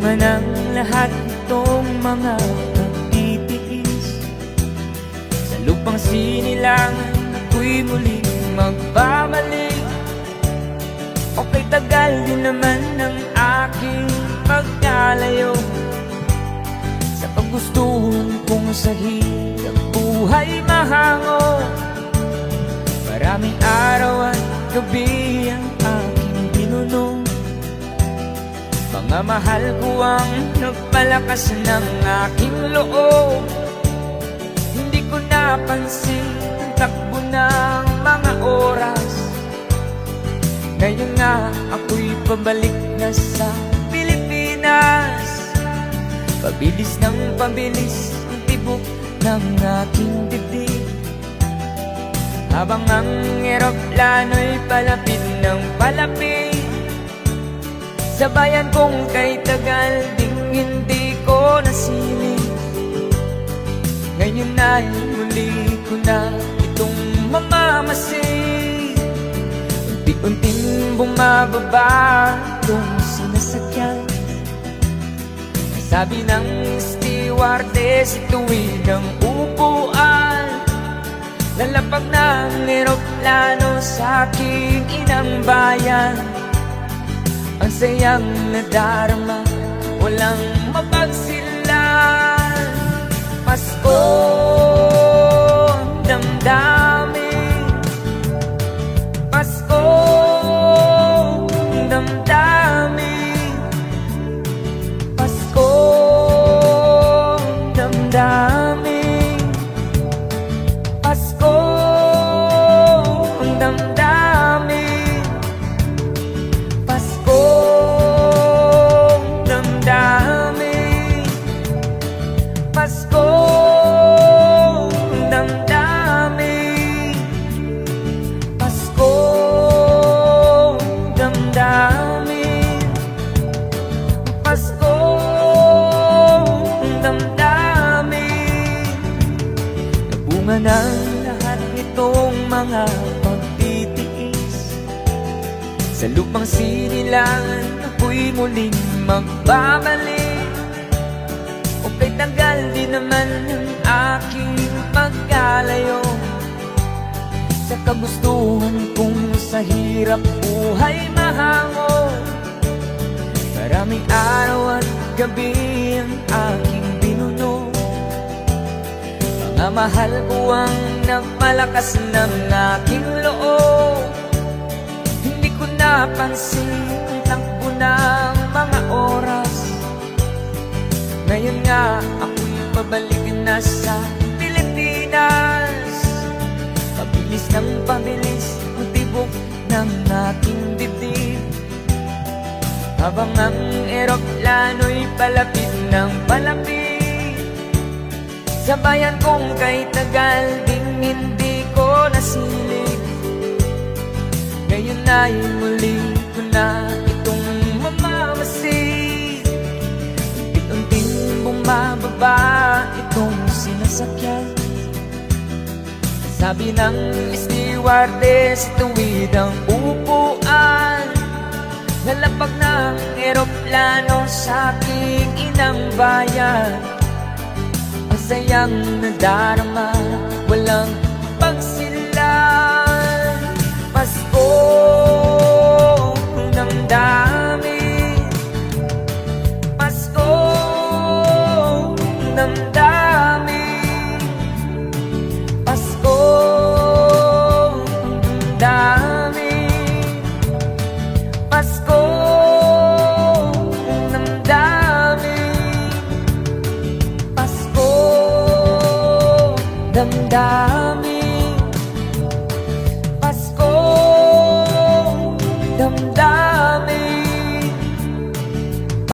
Bunga ng lahat itong mga pagtitiis. Sa lupang sinilangan ako'y muling magbabalik. Okay, tagal din naman ng aking pagkalayo sa paggustuhan kong sa hirap buhay mahango. Maraming araw at gabi ang aking binunong. Mga mahal ko ang nagpalakas ng aking loob. Hindi ko napansin ang takbo ng mga oras. Ngayon nga ako'y pabalik na sa Pilipinas. Pabilis ng pabilis ang tibok ng aking dibdib, habang ang eroplano'y palapit ng palapit sa bayan kong kay tagal ding hindi ko nasilip. Ngayon ay muli ko na itong mamamasid. Unti-unting bumababa itong sinasakyan. Sabi ng stewardess, itu'y ng upuan. Lalapag ng eroplano sa aking inang bayan. Ang sayang nadarama, walang mapagsilan. Pasko ang damdamin, Pasko ang damdamin, Pasko ang damdamin, Pasko ang damdamin, Pasko ang damdamin, Pasko ang damdamin, Pasko ang damdamin, Pasko ang damdamin. Nabunga ng lahat nitong mga pagtitiis. Sa lupang sinilangan ako'y muling magbabalik. Okay, tagal din naman ang aking pagkalayo sa kagustuhan kong sa hirap buhay mahango. Maraming araw at gabi ang aking binuno. Mga mahal ko ang nagpalakas ng aking loob. Hindi ko napansin ang takbo ng mga oras. Ngayon nga ako'y pabalik na sa Pilipinas. Pabilis ng pabilis ang tibok ng aking dibdib, habang ang eroplano'y palapit ng palapit sa bayan kong kay tagal ding hindi ko nasilip. Ngayon ay muli ko na itong mamamasid. Unti-unting bumababa itong sinasakyan. Sabi ng stewardess, tuwid ang upuan. Lalapag ng eroplano sa aking inang bayan. Ang sayang nadarama, walang pagsilan. Pasko ang damdamin, Pasko ang damdamin, Pasko ang damdamin, Pasko ang damdamin, Pasko ang damdamin.